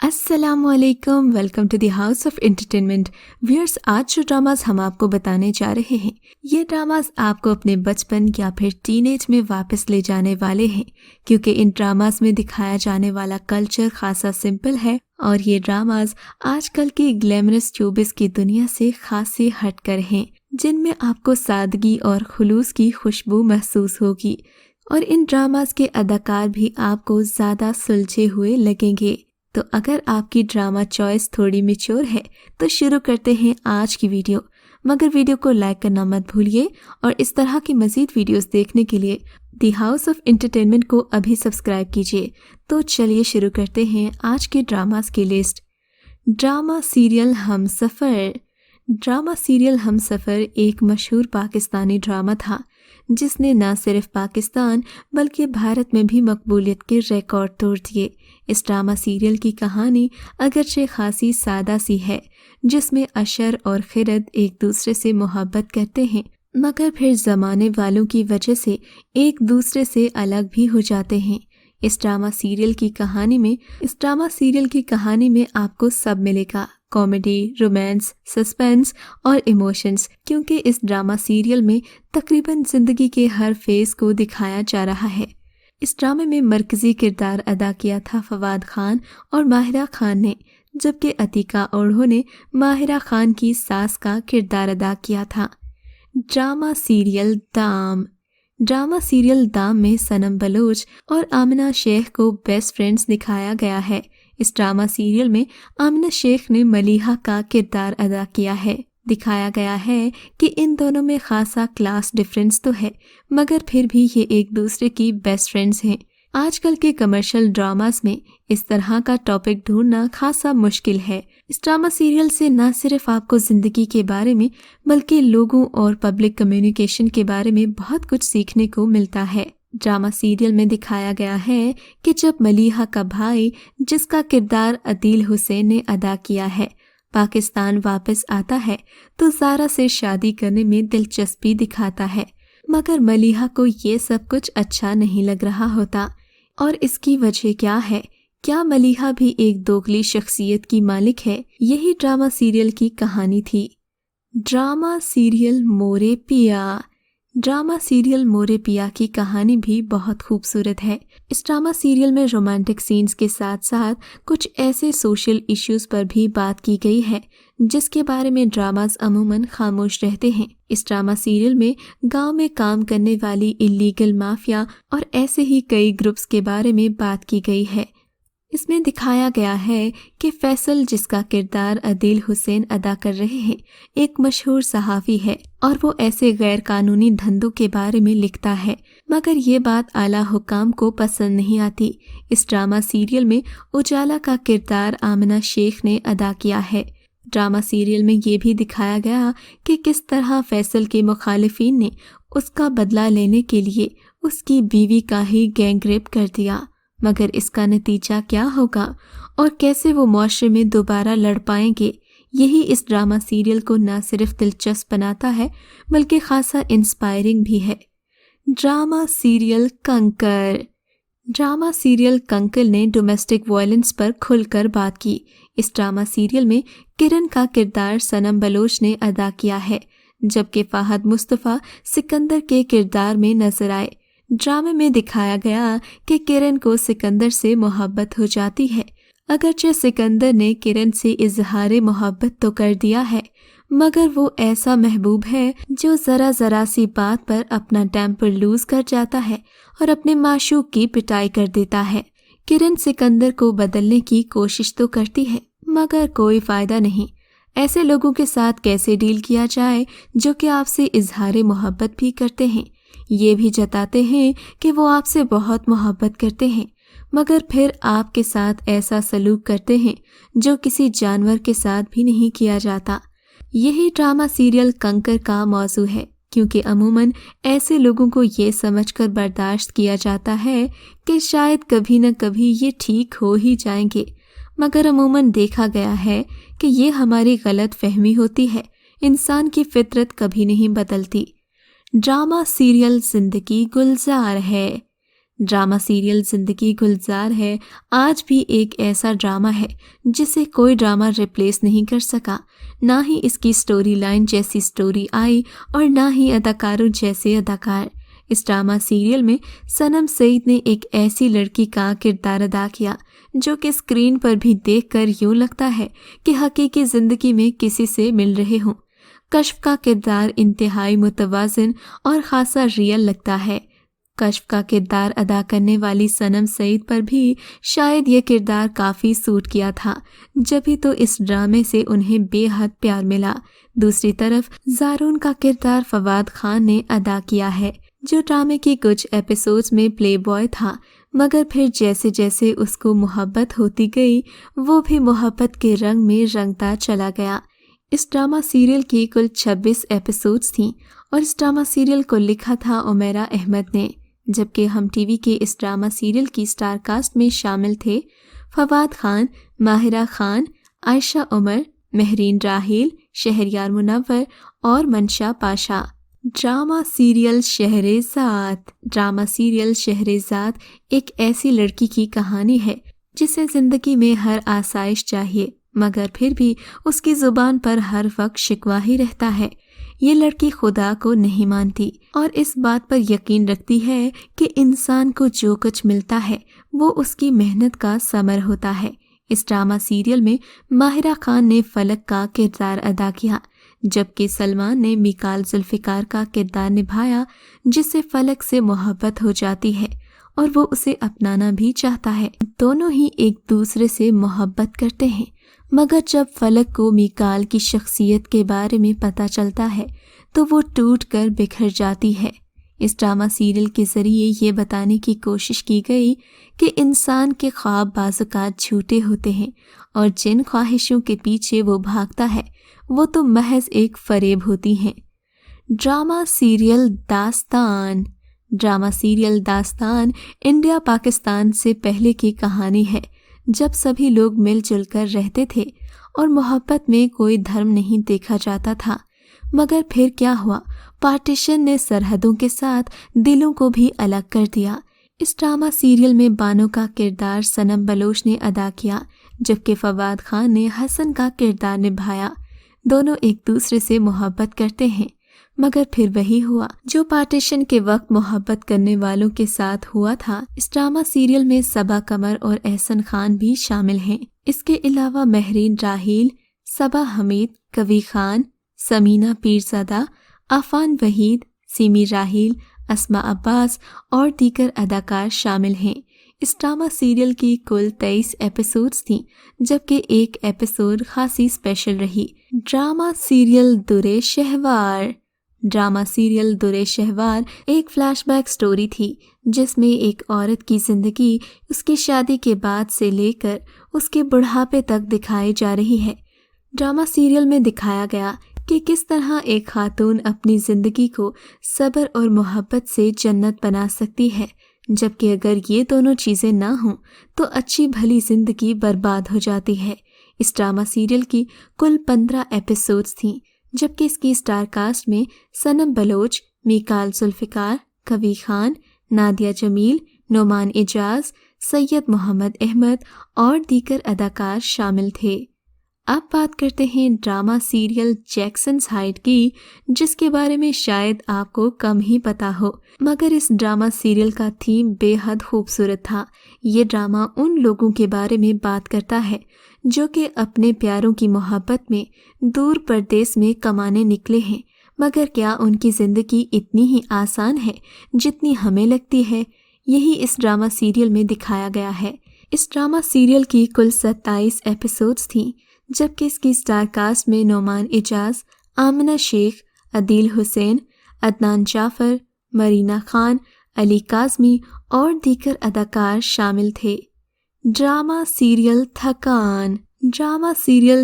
अस्सलामुअलैकुम, welcome to the house of entertainment. Viewers, आज जो ड्रामास हम आपको बताने जा रहे हैं, ये ड्रामास आपको अपने बचपन या फिर टीनेज में वापस ले जाने वाले हैं, क्योंकि इन ड्रामास में दिखाया जाने वाला कल्चर खासा सिंपल है और ये ड्रामास आजकल की ग्लैमरस शोबिस की दुनिया से खासे हटकर हैं, जिनमें आपको सादगी और खुलूस की खुशबू महसूस होगी और इन ड्रामास के अदाकार भी आपको ज़्यादा सुलझे हुए लगेंगे। तो अगर आपकी ड्रामा चॉइस थोड़ी मैच्योर है तो शुरू करते हैं आज की वीडियो। मगर वीडियो को लाइक करना मत भूलिए और इस तरह की मज़ीद वीडियोस देखने के लिए दी हाउस ऑफ एंटरटेनमेंट को अभी सब्सक्राइब कीजिए। तो चलिए शुरू करते हैं आज के ड्रामास की लिस्ट। ड्रामा सीरियल हमसफ़र। ड्रामा सीरियल हमसफ़र एक मशहूर पाकिस्तानी ड्रामा था जिसने न सिर्फ पाकिस्तान बल्कि भारत में भी मकबूलियत के रिकॉर्ड तोड़ दिए। इस ड्रामा सीरियल की कहानी अगरचे खासी सादा सी है, जिसमें अशर और खिरद एक दूसरे से मोहब्बत करते हैं, मगर फिर ज़माने वालों की वजह से एक दूसरे से अलग भी हो जाते हैं। इस ड्रामा सीरियल की कहानी में आपको सब मिलेगा, कॉमेडी, रोमांस, सस्पेंस और इमोशंस, क्योंकि इस ड्रामा सीरियल में तकरीबन ज़िंदगी के हर फेज को दिखाया जा रहा है। इस ड्रामे में मरकज़ी किरदार अदा किया था फवाद खान और माहिरा खान ने, जबकि अतीका ओढ़ो ने माहिरा खान की सास का किरदार अदा किया था। ड्रामा सीरियल दाम। ड्रामा सीरियल दाम में सनम बलोच और आमिना शेख को बेस्ट फ्रेंड्स दिखाया गया है। इस ड्रामा सीरियल में आमिना शेख ने मलीहा का किरदार अदा किया है। दिखाया गया है कि इन दोनों में खासा क्लास डिफरेंस तो है, मगर फिर भी ये एक दूसरे की बेस्ट फ्रेंड्स हैं। आजकल के कमर्शियल ड्रामास में इस तरह का टॉपिक ढूंढना खासा मुश्किल है। इस ड्रामा सीरियल से न सिर्फ आपको ज़िंदगी के बारे में बल्कि लोगों और पब्लिक कम्युनिकेशन के बारे में बहुत कुछ सीखने को मिलता है। ड्रामा सीरियल में दिखाया गया है कि जब मलीहा का भाई, जिसका किरदार अदील हुसैन ने अदा किया है, पाकिस्तान वापस आता है तो ज़ारा से शादी करने में दिलचस्पी दिखाता है, मगर मलीहा को ये सब कुछ अच्छा नहीं लग रहा होता। और इसकी वजह क्या है? क्या मलीहा भी एक दोगली शख्सियत की मालिक है? यही ड्रामा सीरियल की कहानी थी। ड्रामा सीरियल मोरे पिया। ड्रामा सीरियल मोरे पिया की कहानी भी बहुत खूबसूरत है। इस ड्रामा सीरियल में रोमांटिक सीन्स के साथ साथ कुछ ऐसे सोशल इश्यूज पर भी बात की गई है जिसके बारे में ड्रामास अमूमन खामोश रहते हैं। इस ड्रामा सीरियल में गांव में काम करने वाली इलीगल माफिया और ऐसे ही कई ग्रुप्स के बारे में बात की गई है। इसमें दिखाया गया है कि फैसल, जिसका किरदार अदील हुसैन अदा कर रहे हैं, एक मशहूर सहाफ़ी है और वो ऐसे गैर कानूनी धंधों के बारे में लिखता है, मगर ये बात आला हुकाम को पसंद नहीं आती। इस ड्रामा सीरियल में उजाला का किरदार आमिना शेख ने अदा किया है। ड्रामा सीरियल में ये भी दिखाया गया कि किस तरह फैसल के मुखालिफिन ने उसका बदला लेने के लिए उसकी बीवी का ही गैंग रेप कर दिया, मगर इसका नतीजा क्या होगा और कैसे वो मुआशरे में दोबारा लड़ पाएंगे, यही इस ड्रामा सीरियल को न सिर्फ दिलचस्प बनाता है बल्कि खासा इंस्पायरिंग भी है। ड्रामा सीरियल कंकर। ड्रामा सीरियल कंकर ने डोमेस्टिक वायलेंस पर खुलकर बात की। इस ड्रामा सीरियल में किरण का किरदार सनम बलोच ने अदा किया है, जबकि फाहद मुस्तफ़ा सिकंदर के किरदार में नजर आए। ड्रामे में दिखाया गया कि किरण को सिकंदर से मोहब्बत हो जाती है। अगरचे सिकंदर ने किरण से इजहार मोहब्बत तो कर दिया है, मगर वो ऐसा महबूब है जो ज़रा सी बात पर अपना टेम्पर लूज कर जाता है और अपने माशूक की पिटाई कर देता है। किरण सिकंदर को बदलने की कोशिश तो करती है, मगर कोई फ़ायदा नहीं। ऐसे लोगों के साथ कैसे डील किया जाए जो कि आपसे इजहार मोहब्बत भी करते हैं, ये भी जताते हैं कि वो आपसे बहुत मोहब्बत करते हैं, मगर फिर आपके साथ ऐसा सलूक करते हैं जो किसी जानवर के साथ भी नहीं किया जाता। यही ड्रामा सीरियल कंकर का मौजू है, क्योंकि अमूमन ऐसे लोगों को ये समझकर बर्दाश्त किया जाता है कि शायद कभी न कभी ये ठीक हो ही जाएंगे, मगर अमूमन देखा गया है कि ये हमारी गलत फहमी होती है। इंसान की फितरत कभी नहीं बदलती। ड्रामा सीरियल जिंदगी गुलजार है। ड्रामा सीरियल जिंदगी गुलजार है आज भी एक ऐसा ड्रामा है जिसे कोई ड्रामा रिप्लेस नहीं कर सका। ना ही इसकी स्टोरी लाइन जैसी स्टोरी आई और ना ही अदाकारों जैसे अदाकार। इस ड्रामा सीरियल में सनम सईद ने एक ऐसी लड़की का किरदार अदा किया जो कि स्क्रीन पर भी देखकर यूं लगता है कि हकीकी जिंदगी में किसी से मिल रहे हों। कश्फ का किरदार इंतहाई मुतवाज़िन और खासा रियल लगता है। कश्फ का किरदार अदा करने वाली सनम सईद पर भी शायद ये किरदार काफ़ी सूट किया था, जब ही तो इस ड्रामे से उन्हें बेहद प्यार मिला। दूसरी तरफ ज़ारून का किरदार फवाद खान ने अदा किया है, जो ड्रामे के कुछ एपिसोड्स में प्ले बॉय था, मगर फिर जैसे जैसे उसको मोहब्बत होती गई वो भी मोहब्बत के रंग में रंगता चला गया। इस ड्रामा सीरियल की कुल 26 एपिसोड्स थीं और इस ड्रामा सीरियल को लिखा था उमैरा अहमद ने, जबकि हम टीवी के इस ड्रामा सीरियल की स्टार कास्ट में शामिल थे फवाद खान, माहिरा खान, आयशा उमर, महरीन राहील, शहरयार मुनव्वर और मंशा पाशा। ड्रामा सीरियल शहरेज़ाद एक ऐसी लड़की की कहानी है जिसे ज़िंदगी में हर आसाइश चाहिए, मगर फिर भी उसकी ज़ुबान पर हर वक्त शिकवा ही रहता है। ये लड़की खुदा को नहीं मानती और इस बात पर यकीन रखती है कि इंसान को जो कुछ मिलता है वो उसकी मेहनत का समर होता है। इस ड्रामा सीरियल में माहिरा खान ने फलक का किरदार अदा किया, जबकि सलमान ने मिकाल जुल्फ़िकार का किरदार निभाया, जिससे फलक से मोहब्बत हो जाती है और वो उसे अपनाना भी चाहता है। दोनों ही एक दूसरे से मोहब्बत करते हैं, मगर जब फलक को मिकाल की शख्सियत के बारे में पता चलता है तो वो टूट कर बिखर जाती है। इस ड्रामा सीरियल के ज़रिए ये बताने की कोशिश की गई कि इंसान के ख्वाब बाज़-औक़ात झूठे होते हैं और जिन ख्वाहिशों के पीछे वो भागता है वो तो महज एक फ़रेब होती हैं। ड्रामा सीरियल दास्तान इंडिया पाकिस्तान से पहले की कहानी है, जब सभी लोग मिलजुल कर रहते थे और मोहब्बत में कोई धर्म नहीं देखा जाता था। मगर फिर क्या हुआ, पार्टीशन ने सरहदों के साथ दिलों को भी अलग कर दिया। इस ड्रामा सीरियल में बानो का किरदार सनम बलोच ने अदा किया, जबकि फवाद खान ने हसन का किरदार निभाया। दोनों एक दूसरे से मोहब्बत करते हैं, मगर फिर वही हुआ जो पार्टीशन के वक्त मोहब्बत करने वालों के साथ हुआ था। इस ड्रामा सीरियल में सबा कमर और एहसन खान भी शामिल हैं। इसके अलावा महरीन राहील, सबा हमीद, कवी खान, समीना पीरज़ादा, आफान वहीद, सीमी राहील, अस्मा अब्बास और दीगर अदाकार शामिल हैं। इस ड्रामा सीरियल की कुल 23 एपिसोड्स थीं, जबकि एक एपिसोड खासी स्पेशल रही। ड्रामा सीरियल दुरे शहवार एक फ्लैशबैक स्टोरी थी, जिसमें एक औरत की ज़िंदगी उसकी शादी के बाद से लेकर उसके बुढ़ापे तक दिखाई जा रही है। ड्रामा सीरियल में दिखाया गया कि किस तरह एक खातून अपनी ज़िंदगी को सब्र और मोहब्बत से जन्नत बना सकती है, जबकि अगर ये दोनों चीज़ें ना हों तो अच्छी भली ज़िंदगी बर्बाद हो जाती है। इस ड्रामा सीरियल की कुल 15 एपिसोड्स थीं, जबकि इसकी स्टार कास्ट में सनम बलोच, मिकाल जुल्फ़िकार, कवी खान, नादिया जमील, नोमान एजाज, सैयद मोहम्मद अहमद और दीगर अदाकार शामिल थे। अब बात करते हैं ड्रामा सीरियल जैक्सन्स हाइट की, जिसके बारे में शायद आपको कम ही पता हो, मगर इस ड्रामा सीरियल का थीम बेहद खूबसूरत था। ये ड्रामा उन लोगों के बारे में बात करता है जो कि अपने प्यारों की मोहब्बत में दूर परदेश में कमाने निकले हैं, मगर क्या उनकी ज़िंदगी इतनी ही आसान है जितनी हमें लगती है? यही इस ड्रामा सीरियल में दिखाया गया है। इस ड्रामा सीरियल की कुल 27 एपिसोड्स थीं, जबकि इसकी स्टार कास्ट में नोमान एजाज, आमिना शेख, अदील हुसैन, अदनान जाफ़र, मरीना खान, अली काज़मी और दीगर अदाकार शामिल थे। ड्रामा सीरियल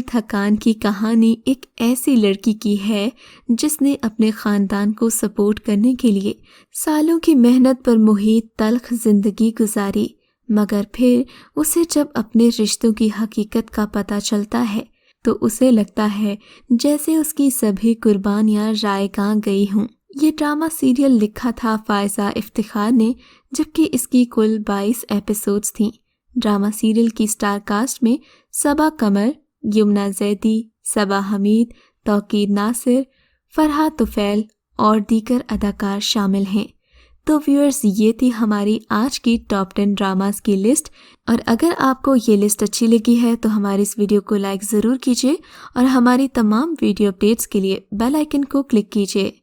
थकान की कहानी एक ऐसी लड़की की है जिसने अपने ख़ानदान को सपोर्ट करने के लिए सालों की मेहनत पर मुहित तल्ख ज़िंदगी गुजारी, मगर फिर उसे जब अपने रिश्तों की हकीकत का पता चलता है तो उसे लगता है जैसे उसकी सभी कुर्बानियां ज़ायक़ा गई हों। ये ड्रामा सीरियल लिखा था फायजा इफ्तिखार ने, जबकि इसकी कुल 22 एपिसोड्स थीं। ड्रामा सीरियल की स्टार कास्ट में सबा कमर, यमुना जैदी, सबा हमीद, तौकीर नासिर, फरहाद तुफैल और दीगर अदाकार शामिल हैं। तो व्यूअर्स, ये थी हमारी आज की टॉप 10 ड्रामास की लिस्ट। और अगर आपको ये लिस्ट अच्छी लगी है तो हमारी इस वीडियो को लाइक ज़रूर कीजिए और हमारी तमाम वीडियो अपडेट्स के लिए बेल आइकन को क्लिक कीजिए।